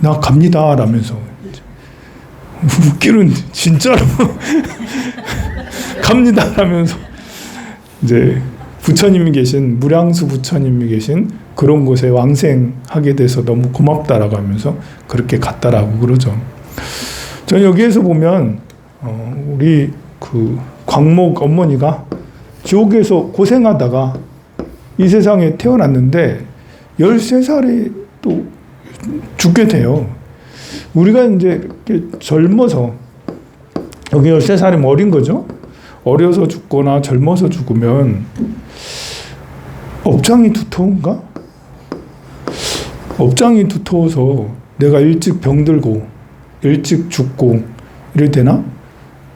나 갑니다 라면서 웃기는 진짜로 갑니다 라면서 이제 부처님이 계신 무량수 부처님이 계신 그런 곳에 왕생하게 돼서 너무 고맙다라고 하면서 그렇게 갔다라고 그러죠. 저는 여기에서 보면 우리 그 광목 어머니가 지옥에서 고생하다가 이 세상에 태어났는데 13살에 또 죽게 돼요. 우리가 이제 젊어서, 여기 13살이면 어린 거죠? 어려서 죽거나 젊어서 죽으면 업장이 두터운가? 업장이 두터워서 내가 일찍 병들고 일찍 죽고 이래 되나?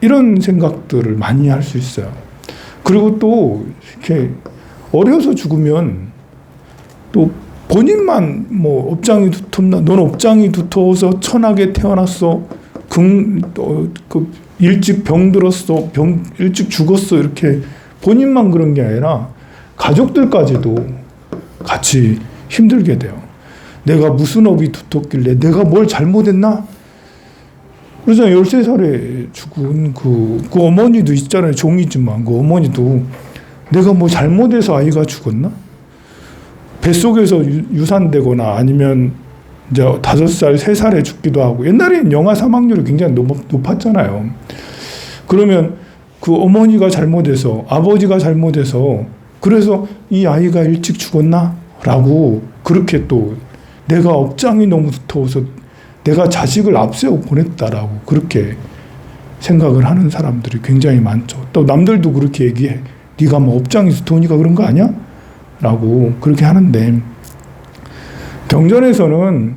이런 생각들을 많이 할 수 있어요. 그리고 또 이렇게 어려서 죽으면 또 본인만 뭐 업장이 두텁나? 넌 업장이 두터워서 천하게 태어났어. 일찍 병들었어. 일찍 죽었어. 이렇게 본인만 그런 게 아니라 가족들까지도 같이 힘들게 돼요. 내가 무슨 업이 두텁길래 내가 뭘 잘못했나? 그러잖아요. 13살에 죽은 그 어머니도 있잖아요. 종이지만 그 어머니도 내가 뭐 잘못해서 아이가 죽었나? 뱃속에서 유산되거나 아니면 이제 5살, 3살에 죽기도 하고, 옛날에는 영아 사망률이 굉장히 높았잖아요. 그러면 그 어머니가 잘못해서, 아버지가 잘못해서, 그래서 이 아이가 일찍 죽었나? 라고 그렇게 또 내가 업장이 너무 두터워서 내가 자식을 앞세워 보냈다라고 그렇게 생각을 하는 사람들이 굉장히 많죠. 또 남들도 그렇게 얘기해. 네가 뭐 업장이 두터우니까 그런 거 아니야? 라고 그렇게 하는데, 경전에서는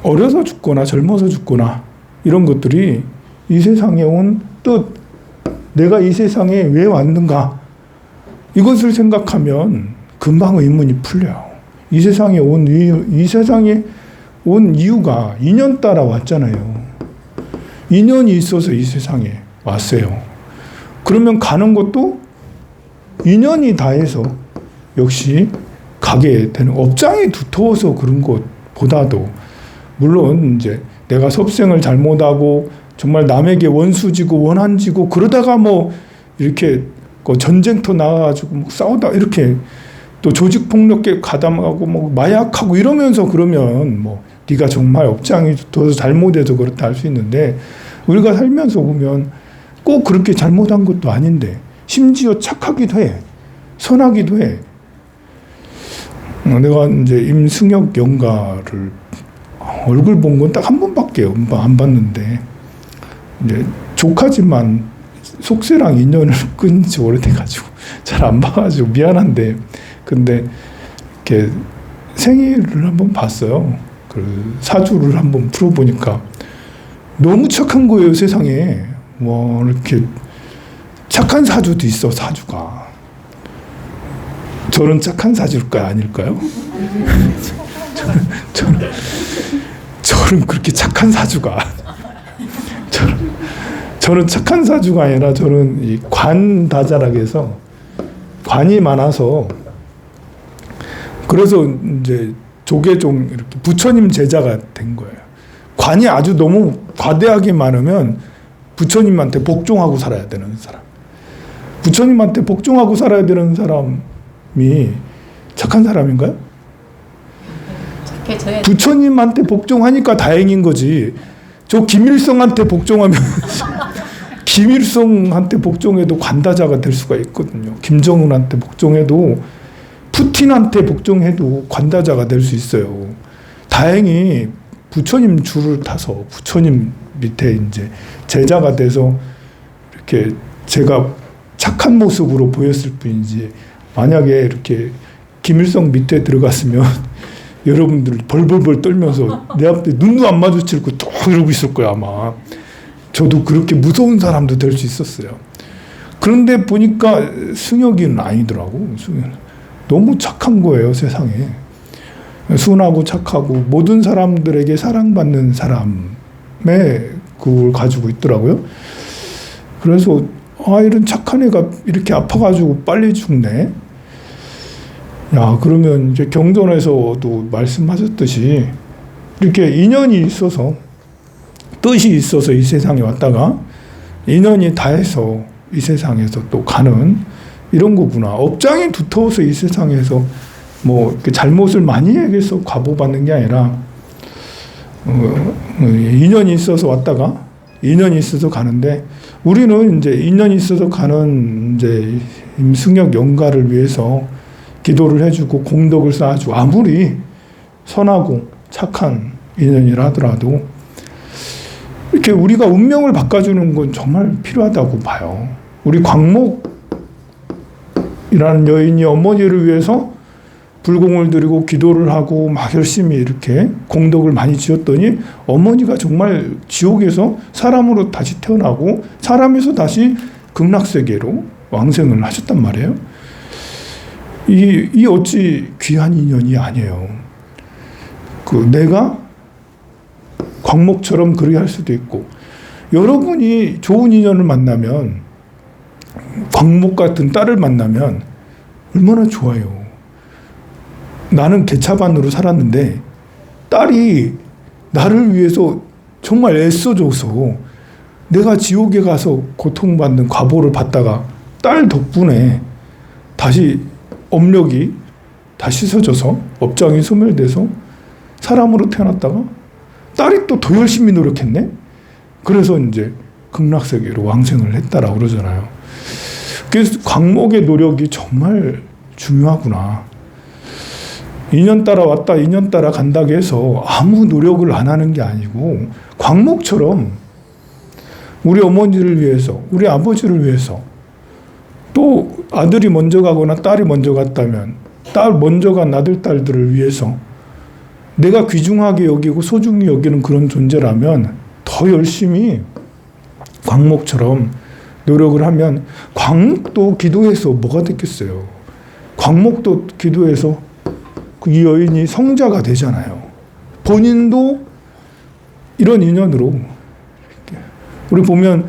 어려서 죽거나 젊어서 죽거나 이런 것들이 이 세상에 온 뜻, 내가 이 세상에 왜 왔는가, 이것을 생각하면 금방 의문이 풀려요. 이 세상에 온 이유가 인연 따라 왔잖아요. 인연이 있어서 이 세상에 왔어요. 그러면 가는 것도 인연이 다해서 역시 가게 되는, 업장이 두터워서 그런 것보다도, 물론 이제 내가 섭생을 잘못하고 정말 남에게 원수지고 원한지고 그러다가 뭐 이렇게 전쟁터 나가가지고 뭐 싸우다 이렇게 또 조직폭력에 가담하고 뭐 마약하고 이러면서 그러면 뭐 네가 정말 업장이 두터워서 잘못해서 그렇다 할 수 있는데, 우리가 살면서 보면 꼭 그렇게 잘못한 것도 아닌데 심지어 착하기도 해, 선하기도 해. 내가 이제 임승혁 영가를 얼굴 본 건 딱 한 번밖에 안 봤는데, 이제 조카지만 속세랑 인연을 끊은 지 오래돼가지고 잘 안 봐가지고 미안한데, 근데 이렇게 생일을 한번 봤어요. 그 사주를 한번 풀어보니까 너무 착한 거예요, 세상에. 뭐 이렇게 착한 사주도 있어, 사주가. 저는 착한 사주일까요, 아닐까요? 저는 그렇게 착한 사주가 저는 착한 사주가 아니라 저는 이 관다자락에서 관이 많아서, 그래서 이제 조계종 이렇게 부처님 제자가 된 거예요. 관이 아주 너무 과대하게 많으면 부처님한테 복종하고 살아야 되는 사람, 부처님한테 복종하고 살아야 되는 사람이 착한 사람인가요? 부처님한테 복종하니까 다행인 거지. 저 김일성한테 복종하면 김일성한테 복종해도 관다자가 될 수가 있거든요. 김정은한테 복종해도, 푸틴한테 복종해도 관다자가 될 수 있어요. 다행히 부처님 줄을 타서 부처님 밑에 이제 제자가 돼서 이렇게 제가 착한 모습으로 보였을 뿐이지, 만약에 이렇게 김일성 밑에 들어갔으면 여러분들 벌벌벌 떨면서 내 앞에 눈도 안 마주칠 거 또 이러고 있을 거야, 아마. 저도 그렇게 무서운 사람도 될 수 있었어요. 그런데 보니까 승혁이는 아니더라고. 너무 착한 거예요, 세상에. 순하고 착하고 모든 사람들에게 사랑받는 사람의 그걸 가지고 있더라고요. 그래서 이런 착한 애가 이렇게 아파가지고 빨리 죽네. 야, 그러면 이제 경전에서도 말씀하셨듯이 이렇게 인연이 있어서 뜻이 있어서 이 세상에 왔다가 인연이 다해서 이 세상에서 또 가는 이런 거구나. 업장이 두터워서 이 세상에서 뭐 잘못을 많이 얘기해서 과보받는 게 아니라 인연이 있어서 왔다가 인연이 있어서 가는데 우리는 이제 인연이 있어서 가는 이제 임승혁 영가를 위해서 기도를 해주고 공덕을 쌓아주고 아무리 선하고 착한 인연이라 하더라도 이렇게 우리가 운명을 바꿔주는 건 정말 필요하다고 봐요. 우리 광목이라는 여인이 어머니를 위해서 불공을 드리고 기도를 하고 막 열심히 이렇게 공덕을 많이 지었더니 어머니가 정말 지옥에서 사람으로 다시 태어나고 사람에서 다시 극락세계로 왕생을 하셨단 말이에요. 이 어찌 귀한 인연이 아니에요. 내가 광목처럼 그렇게 할 수도 있고 여러분이 좋은 인연을 만나면 광목 같은 딸을 만나면 얼마나 좋아요. 나는 개차반으로 살았는데 딸이 나를 위해서 정말 애써줘서 내가 지옥에 가서 고통받는 과보를 받다가 딸 덕분에 다시 업력이 다시 씻어져서 업장이 소멸돼서 사람으로 태어났다가 딸이 또 더 열심히 노력했네. 그래서 이제 극락세계로 왕생을 했다라고 그러잖아요. 그래서 광목의 노력이 정말 중요하구나. 인연 따라 왔다 인연 따라 간다고 해서 아무 노력을 안 하는 게 아니고 광목처럼 우리 어머니를 위해서 우리 아버지를 위해서 또 아들이 먼저 가거나 딸이 먼저 갔다면 딸 먼저 간 아들 딸들을 위해서 내가 귀중하게 여기고 소중히 여기는 그런 존재라면 더 열심히 광목처럼 노력을 하면 광목도 기도해서 뭐가 됐겠어요. 광목도 기도해서 이 여인이 성자가 되잖아요. 본인도 이런 인연으로 우리 보면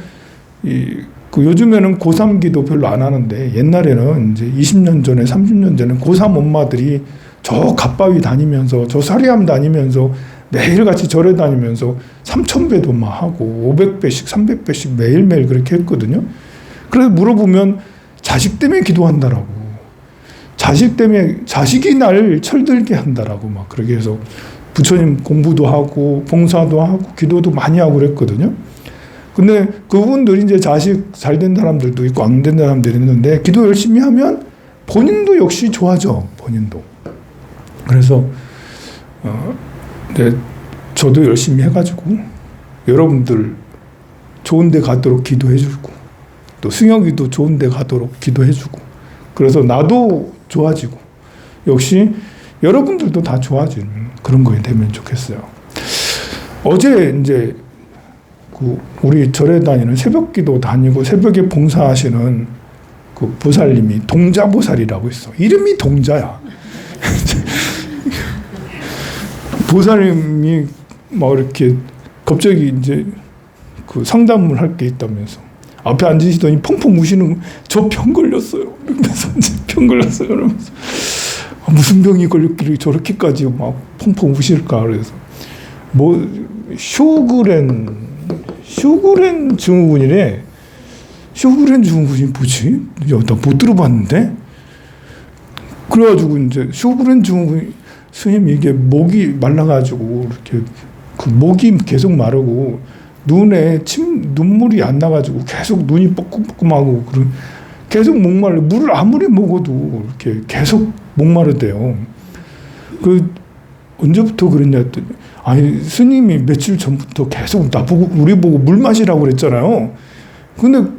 요즘에는 고3 기도 별로 안 하는데 옛날에는 이제 20년 전에 30년 전에 고3 엄마들이 저 갓바위 다니면서 저 사리암 다니면서 매일같이 절에 다니면서 3,000배도 막 하고 500배씩 300배씩 매일매일 그렇게 했거든요. 그래서 물어보면 자식 때문에 기도한다라고. 자식 때문에 자식이 날 철들게 한다라고 막 그렇게 해서 부처님 공부도 하고 봉사도 하고 기도도 많이 하고 그랬거든요. 근데 그분들이 이제 자식 잘 된 사람들도 있고 안 된 사람들이 있는데 기도 열심히 하면 본인도 역시 좋아져. 본인도. 그래서 네, 저도 열심히 해가지고 여러분들 좋은 데 가도록 기도해주고 또 승혁이도 좋은 데 가도록 기도해주고 그래서 나도 좋아지고 역시 여러분들도 다 좋아지는 그런 거에 되면 좋겠어요. 어제 이제 우리 절에 다니는 새벽기도 다니고 새벽에 봉사하시는 그 보살님이 동자보살이라고 있어. 이름이 동자야. 보살님이 막 이렇게 갑자기 이제 그 상담을 할 게 있다면서 앞에 앉으시더니 펑펑 우시는 저 병 걸렸어요. 이러면서 병 걸렸어요. 그러면서 무슨 병이 걸렸길래 저렇게까지 막 펑펑 우실까 그래서 뭐 쇼그렌 증후군이래. 쇼그렌 증후군이 뭐지? 야, 나 못 들어봤는데. 그래가지고 이제 쇼그렌 증후군 스님 이게 목이 말라가지고 이렇게 그 목이 계속 마르고 눈에 눈물이 안 나가지고 계속 눈이 뻐끔뻐끔하고 계속 목말라. 물을 아무리 먹어도 이렇게 계속 목마르대요. 언제부터 그랬냐 했더니 아니 스님이 며칠 전부터 계속 나보고 우리 보고 물 마시라고 그랬잖아요. 근데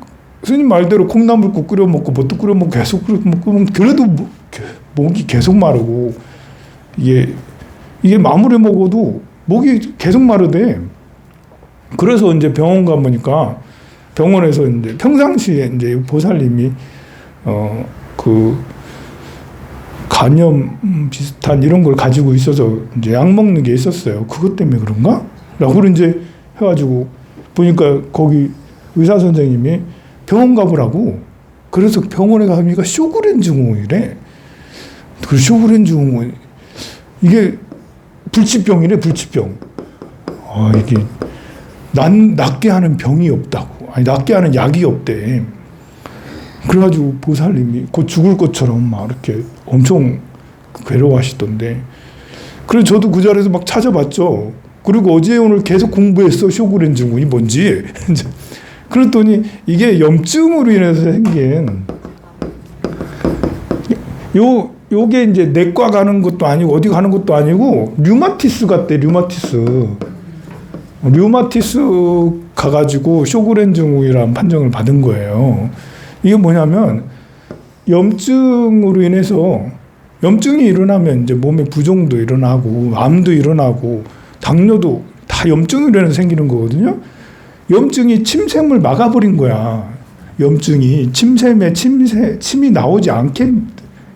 스님 말대로 콩나물국 끓여 먹고 뭣도 끓여 먹고 계속 끓여 먹고 그래도 목이 계속 마르고 이게 아무리 먹어도 목이 계속 마르대. 그래서 이제 병원 가보니까 병원에서 이제 평상시에 이제 보살님이 그 간염 비슷한 이런 걸 가지고 있어서 이제 약 먹는 게 있었어요. 그것 때문에 그런가? 라고 이제 해가지고 보니까 거기 의사 선생님이 병원 가보라고. 그래서 병원에 가보니까 쇼그렌 증후군이래. 그 쇼그렌 증후군 이게 불치병이래, 불치병. 이게 낫게 하는 병이 없다고. 아니, 낫게 하는 약이 없대. 그래가지고 보살님이 곧 죽을 것처럼 막 이렇게 엄청 괴로워하시던데. 그래서 저도 그 자리에서 막 찾아봤죠. 그리고 어제 오늘 계속 공부했어. 쇼그렌 증후군이 뭔지. 그랬더니 이게 염증으로 인해서 생긴 요게 이제 내과 가는 것도 아니고 어디 가는 것도 아니고 류마티스 같대. 류마티스 가가지고 쇼그렌 증후군이라는 판정을 받은 거예요. 이게 뭐냐면 염증으로 인해서 염증이 일어나면 이제 몸에 부종도 일어나고 암도 일어나고 당뇨도 다 염증으로 인해서 생기는 거거든요. 염증이 침샘을 막아버린 거야. 염증이 침이 나오지 않게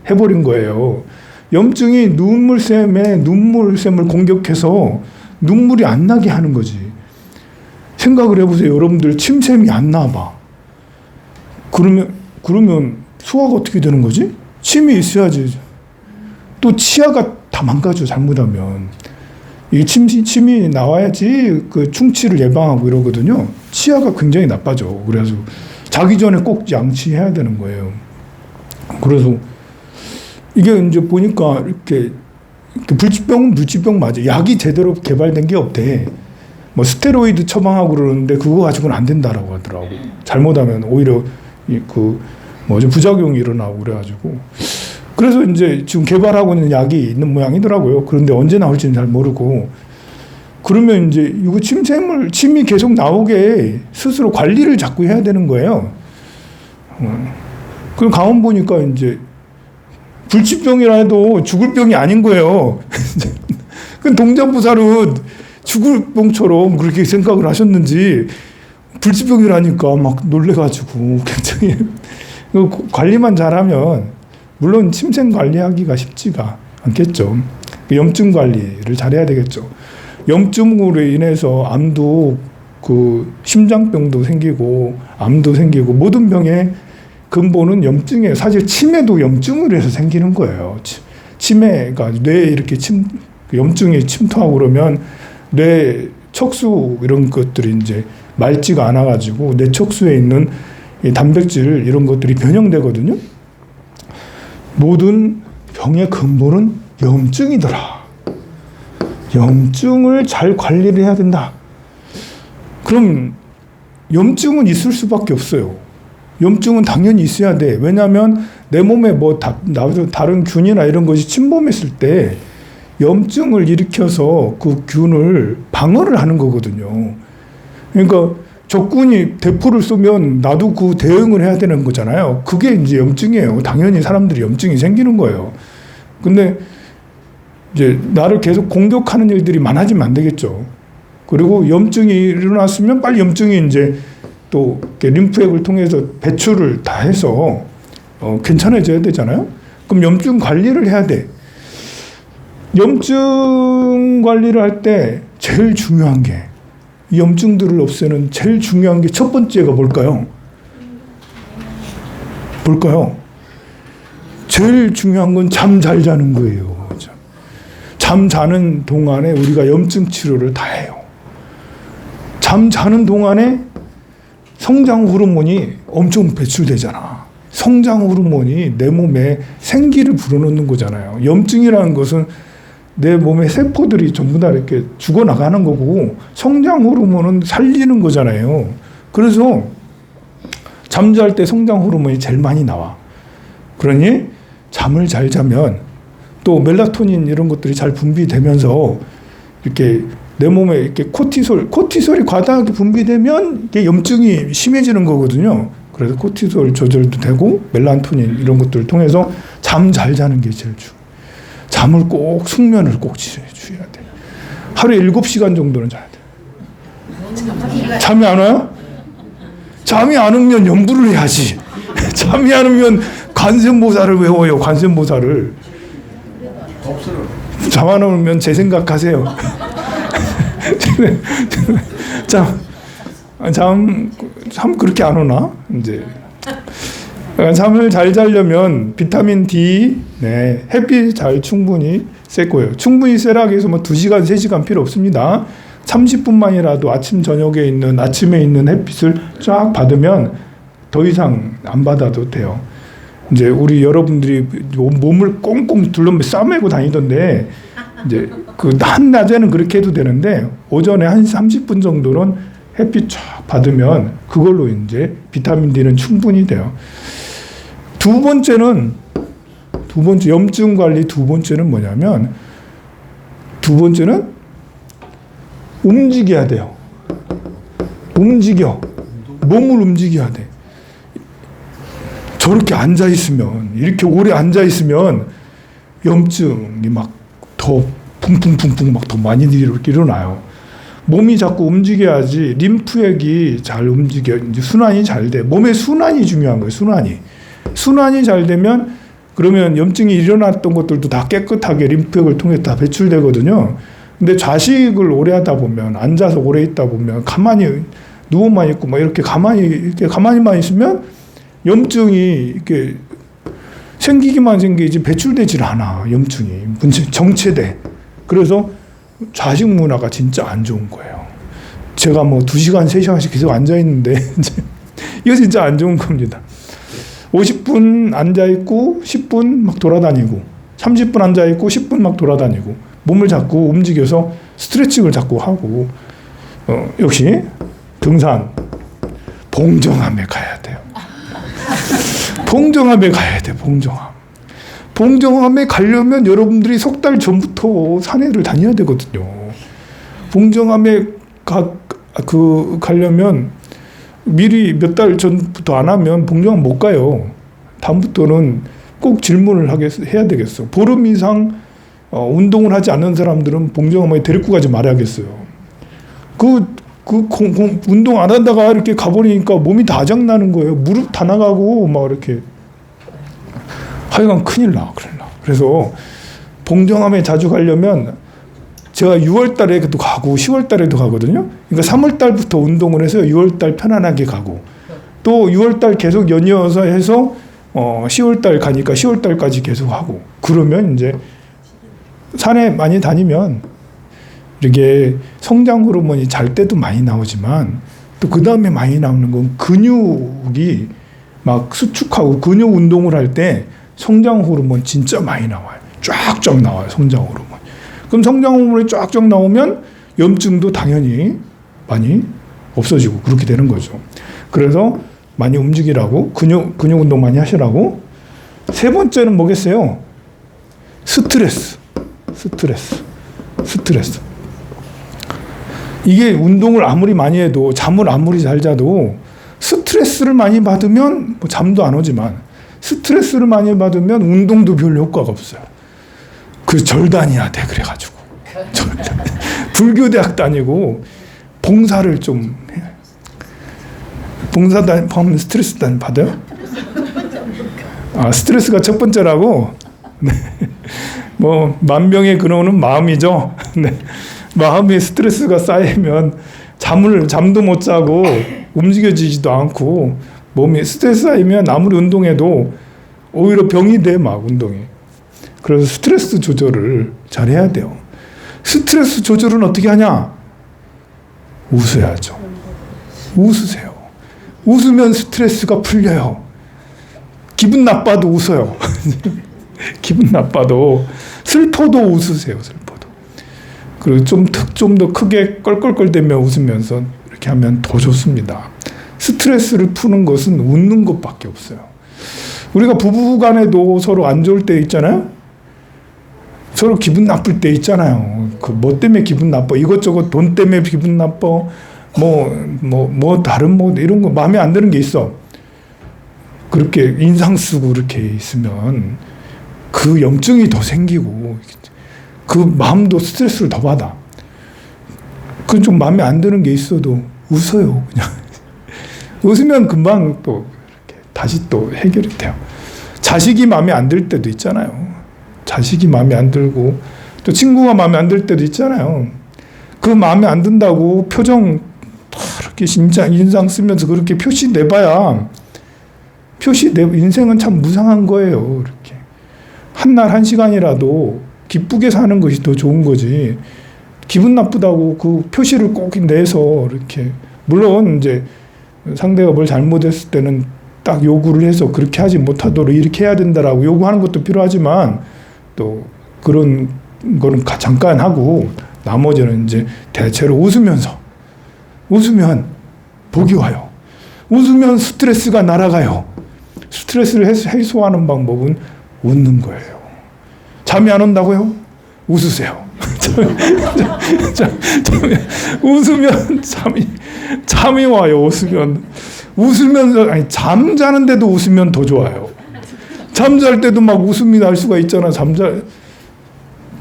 해버린 거예요. 염증이 눈물샘을 공격해서 눈물이 안 나게 하는 거지. 생각을 해보세요. 여러분들 침샘이 안 나봐. 그러면 소화가 어떻게 되는 거지? 침이 있어야지. 또 치아가 다 망가져, 잘못하면. 이 침이 나와야지 그 충치를 예방하고 이러거든요. 치아가 굉장히 나빠져. 그래서 자기 전에 꼭 양치해야 되는 거예요. 그래서 이게 이제 보니까 이렇게 불치병은 불치병 맞아. 약이 제대로 개발된 게 없대. 뭐 스테로이드 처방하고 그러는데 그거 가지고는 안 된다라고 하더라고. 잘못하면 오히려 부작용이 일어나고 그래가지고. 그래서 이제 지금 개발하고 있는 약이 있는 모양이더라고요. 그런데 언제 나올지는 잘 모르고. 그러면 이제 이거 침이 계속 나오게 스스로 관리를 자꾸 해야 되는 거예요. 그럼 가만 보니까 이제 불치병이라 해도 죽을 병이 아닌 거예요. 그 동자보살은 죽을 병처럼 그렇게 생각을 하셨는지 불치병이라니까 막 놀래가지고 굉장히 관리만 잘하면 물론 침샘 관리하기가 쉽지가 않겠죠. 염증 관리를 잘해야 되겠죠. 염증으로 인해서 암도 심장병도 생기고 암도 생기고 모든 병의 근본은 염증이에요. 사실 치매도 염증으로 해서 생기는 거예요. 치매가 뇌에 이렇게 염증이 침투하고 그러면 뇌 척수 이런 것들이 이제 맑지가 않아가지고 뇌 척수에 있는 이 단백질 이런 것들이 변형되거든요. 모든 병의 근본은 염증이더라. 염증을 잘 관리를 해야 된다. 그럼 염증은 있을 수밖에 없어요. 염증은 당연히 있어야 돼. 왜냐하면 내 몸에 다른 균이나 이런 것이 침범했을 때 염증을 일으켜서 그 균을 방어를 하는 거거든요. 그러니까 적군이 대포를 쏘면 나도 그 대응을 해야 되는 거잖아요. 그게 이제 염증이에요. 당연히 사람들이 염증이 생기는 거예요. 근데 이제 나를 계속 공격하는 일들이 많아지면 안 되겠죠. 그리고 염증이 일어났으면 빨리 염증이 이제 또 림프액을 통해서 배출을 다 해서 괜찮아져야 되잖아요. 그럼 염증 관리를 해야 돼. 염증 관리를 할 때 제일 중요한 게 이 염증들을 없애는 제일 중요한 게 첫 번째가 뭘까요? 제일 중요한 건 잠 잘 자는 거예요. 잠 자는 동안에 우리가 염증 치료를 다 해요. 잠 자는 동안에 성장 호르몬이 엄청 배출되잖아. 성장 호르몬이 내 몸에 생기를 불어넣는 거잖아요. 염증이라는 것은 내 몸의 세포들이 전부 다 이렇게 죽어나가는 거고 성장 호르몬은 살리는 거잖아요. 그래서 잠잘 때 성장 호르몬이 제일 많이 나와. 그러니 잠을 잘 자면 또 멜라토닌 이런 것들이 잘 분비되면서 이렇게 내 몸에 이렇게 코티솔이 과다하게 분비되면 이게 염증이 심해지는 거거든요. 그래서 코티솔 조절도 되고 멜라토닌 이런 것들을 통해서 잠 잘 자는 게 제일 중요해요. 잠을 꼭 숙면을 꼭 취해야 돼. 하루에 7시간 정도는 자야 돼. 잠이 안 와요? 잠이 안 오면 연부를 해야지. 잠이 안 오면 관세음보살을 외워요. 관세음보살을. 잠 안 오면 제 생각하세요. 잠 그렇게 안 오나? 이제 잠을 잘 자려면 비타민 D, 네, 햇빛 잘 충분히 쐬고요. 충분히 쐬라고 해서 뭐 2시간, 3시간 필요 없습니다. 30분만이라도 아침에 있는 햇빛을 쫙 받으면 더 이상 안 받아도 돼요. 이제 우리 여러분들이 몸을 꽁꽁 둘러매 싸매고 다니던데, 이제 그 한낮에는 그렇게 해도 되는데, 오전에 한 30분 정도는 햇빛 쫙 받으면 그걸로 이제 비타민 D는 충분히 돼요. 두 번째 염증 관리 두 번째는 뭐냐면, 움직여야 돼요. 몸을 움직여야 돼. 저렇게 앉아있으면, 이렇게 오래 앉아있으면 염증이 막 더 붕붕붕붕 막 더 많이 일어나요. 몸이 자꾸 움직여야지 림프액이 잘 움직여, 이제 순환이 잘 돼. 몸의 순환이 중요한 거예요, 순환이 잘 되면, 그러면 염증이 일어났던 것들도 다 깨끗하게 림프액을 통해 다 배출되거든요. 근데 좌식을 오래 하다 보면, 앉아서 오래 있다 보면, 가만히 누워만 있고, 막 이렇게 가만히만 있으면, 염증이 이렇게 생기기만 생기지 배출되질 않아. 염증이 정체돼. 그래서 좌식 문화가 진짜 안 좋은 거예요. 제가 뭐 2시간, 3시간씩 계속 앉아 있는데 이거 진짜 안 좋은 겁니다. 50분 앉아 있고 10분 막 돌아다니고, 30분 앉아 있고 10분 막 돌아다니고, 몸을 자꾸 움직여서 스트레칭을 자꾸 하고, 역시 등산 봉정암에 가야 돼요. 봉정암에 가야 돼. 봉정암에 가려면 여러분들이 3달 전부터 산에를 다녀야 되거든요. 봉정암에 가려면 미리 몇 달 전부터 안 하면 봉정암 못 가요. 다음부터는 꼭 질문을 해야 되겠어. 보름 이상 운동을 하지 않는 사람들은 봉정암에 데리고 가지 말아야겠어요. 운동 안 하다가 이렇게 가버리니까 몸이 다 장나는 거예요. 무릎 다 나가고, 막 이렇게. 하여간 큰일 나. 그래서 봉정암에 자주 가려면 제가 6월 달에도 가고 10월 달에도 가거든요. 그러니까 3월 달부터 운동을 해서 6월 달 편안하게 가고, 또 6월 달 계속 연이어서 해서 10월 달 가니까 10월 달까지 계속 하고, 그러면 이제 산에 많이 다니면 이렇게 성장 호르몬이 잘 때도 많이 나오지만, 또 그 다음에 많이 나오는 건 근육이 막 수축하고 근육 운동을 할 때 성장 호르몬 진짜 많이 나와요. 쫙쫙 나와요, 성장 호르몬. 그럼 성장 호르몬이 쫙쫙 나오면 염증도 당연히 많이 없어지고 그렇게 되는 거죠. 그래서 많이 움직이라고, 근육 운동 많이 하시라고. 세 번째는 뭐겠어요? 스트레스. 이게 운동을 아무리 많이 해도, 잠을 아무리 잘 자도 스트레스를 많이 받으면, 뭐 잠도 안 오지만 스트레스를 많이 받으면 운동도 별 효과가 없어요. 그 절단해야 돼. 그래가지고 불교대학 다니고 봉사를 좀 해. 봉사 하면 스트레스 받아요? 스트레스가 첫 번째라고. 네. 뭐 만병의 근원은 마음이죠. 네. 마음에 스트레스가 쌓이면 잠도 못 자고 움직여지지도 않고, 몸에 스트레스 쌓이면 아무리 운동해도 오히려 병이 돼, 막 운동이. 그래서 스트레스 조절을 잘 해야 돼요. 스트레스 조절은 어떻게 하냐? 웃어야죠. 웃으세요. 웃으면 스트레스가 풀려요. 기분 나빠도 웃어요. 기분 나빠도, 슬퍼도 웃으세요. 그리고 좀 더 크게 껄껄껄대며 웃으면서 이렇게 하면 더 좋습니다. 스트레스를 푸는 것은 웃는 것밖에 없어요. 우리가 부부 간에도 서로 안 좋을 때 있잖아요. 서로 기분 나쁠 때 있잖아요. 뭐 때문에 기분 나빠? 이것저것 돈 때문에 기분 나빠? 다른 이런 거 마음에 안 드는 게 있어. 그렇게 인상 쓰고 이렇게 있으면 그 염증이 더 생기고, 그 마음도 스트레스를 더 받아. 그 좀 마음에 안 드는 게 있어도 웃어요, 그냥. 웃으면 금방 또 이렇게 다시 또 해결이 돼요. 자식이 마음에 안 들 때도 있잖아요. 자식이 마음에 안 들고, 또 친구가 마음에 안 들 때도 있잖아요. 그 마음에 안 든다고 표정 이렇게 진짜 인상 쓰면서 그렇게 표시 내봐야 표시, 내 인생은 참 무상한 거예요. 이렇게. 한 날 한 시간이라도 기쁘게 사는 것이 더 좋은 거지. 기분 나쁘다고 그 표시를 꼭 내서 이렇게. 물론 이제 상대가 뭘 잘못했을 때는 딱 요구를 해서 그렇게 하지 못하도록 이렇게 해야 된다라고 요구하는 것도 필요하지만 또 그런 거는 잠깐 하고 나머지는 이제 대체로 웃으면 복이 와요. 웃으면 스트레스가 날아가요. 스트레스를 해소하는 방법은 웃는 거예요. 잠이 안 온다고요? 웃으세요. 웃으면 잠이 와요. 웃으면서, 아니, 잠자는데도 웃으면 더 좋아요. 잠잘 때도 막 웃음이 날 수가 있잖아.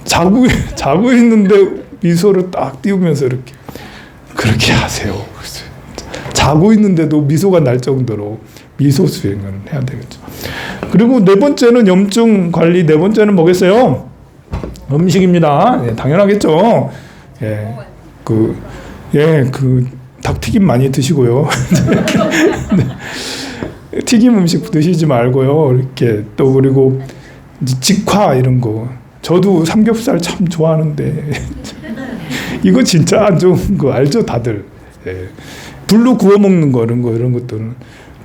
자고 있는데 미소를 딱 띄우면서 그렇게 하세요. 자고 있는데도 미소가 날 정도로 미소 수행을 해야 되겠죠. 그리고 네 번째는 염증 관리, 네 번째는 뭐겠어요? 음식입니다. 예, 당연하겠죠. 닭튀김 많이 드시고요. 네. 튀김 음식 드시지 말고요. 이렇게 또 그리고 직화 이런 거. 저도 삼겹살 참 좋아하는데 이거 진짜 안 좋은 거 알죠, 다들. 예. 불로 구워 먹는 거 이런 것들은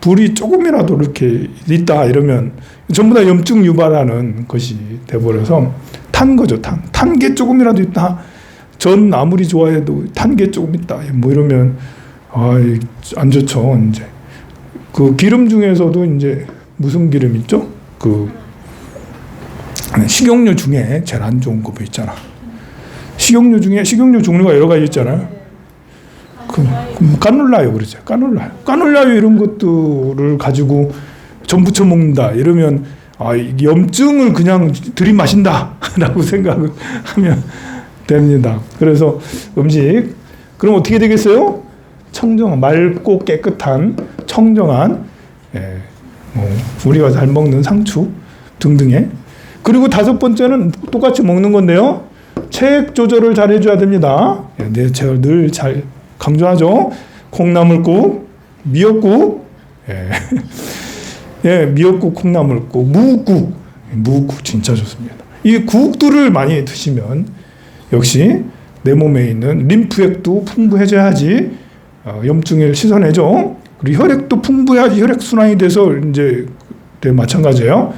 불이 조금이라도 이렇게 있다 이러면 전부 다 염증 유발하는 것이 돼버려서 탄 거죠. 탄 게 조금이라도 있다. 전 아무리 좋아해도 탄 게 조금 있다. 뭐 이러면 안 좋죠. 이제 그 기름 중에서도 이제 무슨 기름 있죠? 그 식용유 중에 제일 안 좋은 거 있잖아. 식용유 종류가 여러 가지 있잖아요. 까놀라유 그러죠. 까놀라유 이런 것들을 가지고 전 부쳐 먹는다. 이러면 염증을 그냥 들이마신다라고 생각을 하면 됩니다. 그래서 음식 그럼 어떻게 되겠어요? 맑고 깨끗한 청정한 우리가 잘 먹는 상추 등등의. 그리고 다섯 번째는 똑같이 먹는 건데요. 체액 조절을 잘 해줘야 됩니다. 제가 늘 잘 강조하죠. 콩나물국, 미역국, 미역국, 콩나물국, 무국 진짜 좋습니다. 이 국들을 많이 드시면 역시 내 몸에 있는 림프액도 풍부해져야지 염증을 씻어내죠. 그리고 혈액도 풍부해야지 혈액 순환이 돼서 이제 마찬가지예요.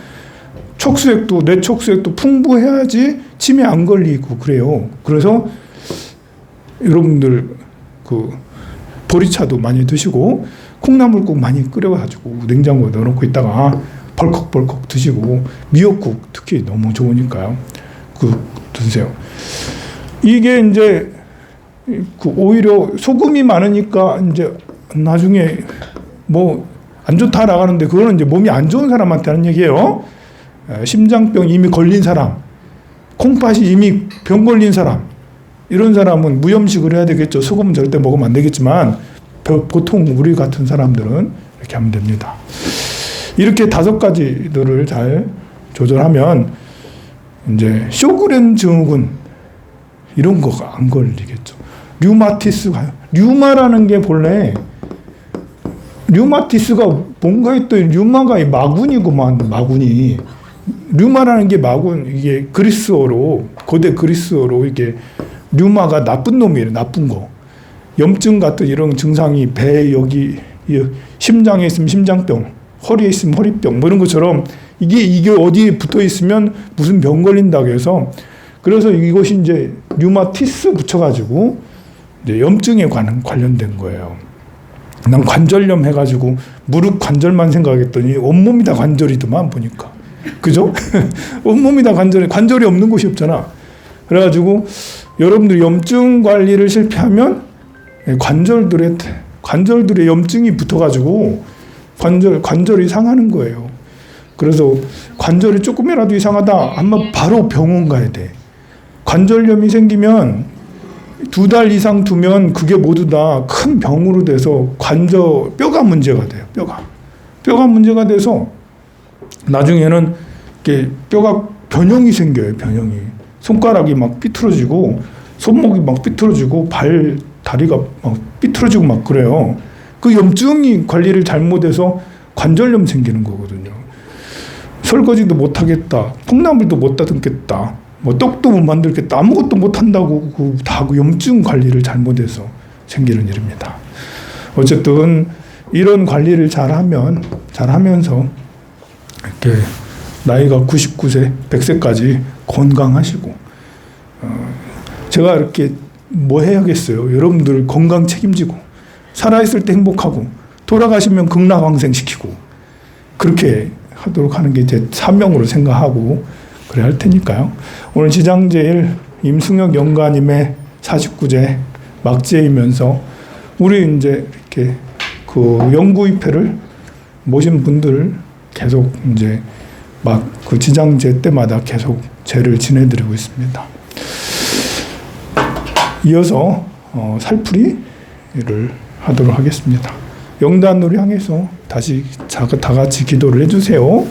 내 척수액도 풍부해야지 치매 안 걸리고 그래요. 그래서 여러분들 보리차도 많이 드시고 콩나물국 많이 끓여가지고 냉장고에 넣어놓고 있다가 벌컥벌컥 드시고 미역국 특히 너무 좋으니까요. 드세요. 이게 이제 오히려 소금이 많으니까 이제 나중에 뭐 안 좋다 나가는데 그거는 이제 몸이 안 좋은 사람한테 하는 얘기예요. 심장병 이미 걸린 사람, 콩팥이 이미 병 걸린 사람, 이런 사람은 무염식을 해야 되겠죠. 소금은 절대 먹으면 안 되겠지만 보통 우리 같은 사람들은 이렇게 하면 됩니다. 이렇게 다섯 가지들을 잘 조절하면 이제 쇼그렌 증후군 이런 거가 안 걸리겠죠. 류마라는 게 본래 류마티스가 뭔가 했더니 류마가 마군이구만. 마군이 류마라는 게 마군, 이게 그리스어로, 고대 그리스어로 이게 류마가 나쁜 놈이에요. 나쁜 거. 염증 같은 이런 증상이 배 여기 심장에 있으면 심장병, 허리에 있으면 허리병 뭐 이런 것처럼 이게 어디에 붙어 있으면 무슨 병 걸린다고 해서 그래서 이것이 이제 류마티스 붙여가지고 이제 염증에 관련된 거예요. 난 관절염 해가지고 무릎 관절만 생각했더니 온몸이 다 관절이더만 보니까. 그죠? 온몸이 다 관절이 없는 곳이 없잖아. 그래가지고 여러분들 염증 관리를 실패하면 관절들의 염증이 붙어가지고 관절이 상하는 거예요. 그래서 관절이 조금이라도 이상하다 하면 바로 병원 가야 돼. 관절염이 생기면 2달 이상 두면 그게 모두 다 큰 병으로 돼서 뼈가 문제가 돼요. 뼈가 문제가 돼서 나중에는 이렇게 뼈가 변형이 생겨요. 손가락이 막 삐뚤어지고 손목이 막 삐뚤어지고 다리가 막 삐뚤어지고 막 그래요. 그 염증이 관리를 잘못해서 관절염 생기는 거거든요. 설거지도 못 하겠다. 콩나물도 못 다듬겠다. 뭐 떡도 못 만들겠다. 아무것도 못 한다고 다 염증 관리를 잘못해서 생기는 일입니다. 어쨌든 이런 관리를 잘하면서 이렇게 나이가 99세, 100세까지 건강하시고 제가 이렇게 뭐 해야겠어요. 여러분들 건강 책임지고 살아있을 때 행복하고 돌아가시면 극락왕생시키고 그렇게 하도록 하는 게 제 사명으로 생각하고 그래야 할 테니까요. 오늘 지장제일 임승혁 영가님의 49제 막제이면서 우리 이제 이렇게 그 영구입회를 모신 분들 계속 이제 막 그 지장제 때마다 계속 제를 지내드리고 있습니다. 이어서 살풀이를 하도록 하겠습니다. 영단으로 향해서 다시 다 같이 기도를 해주세요.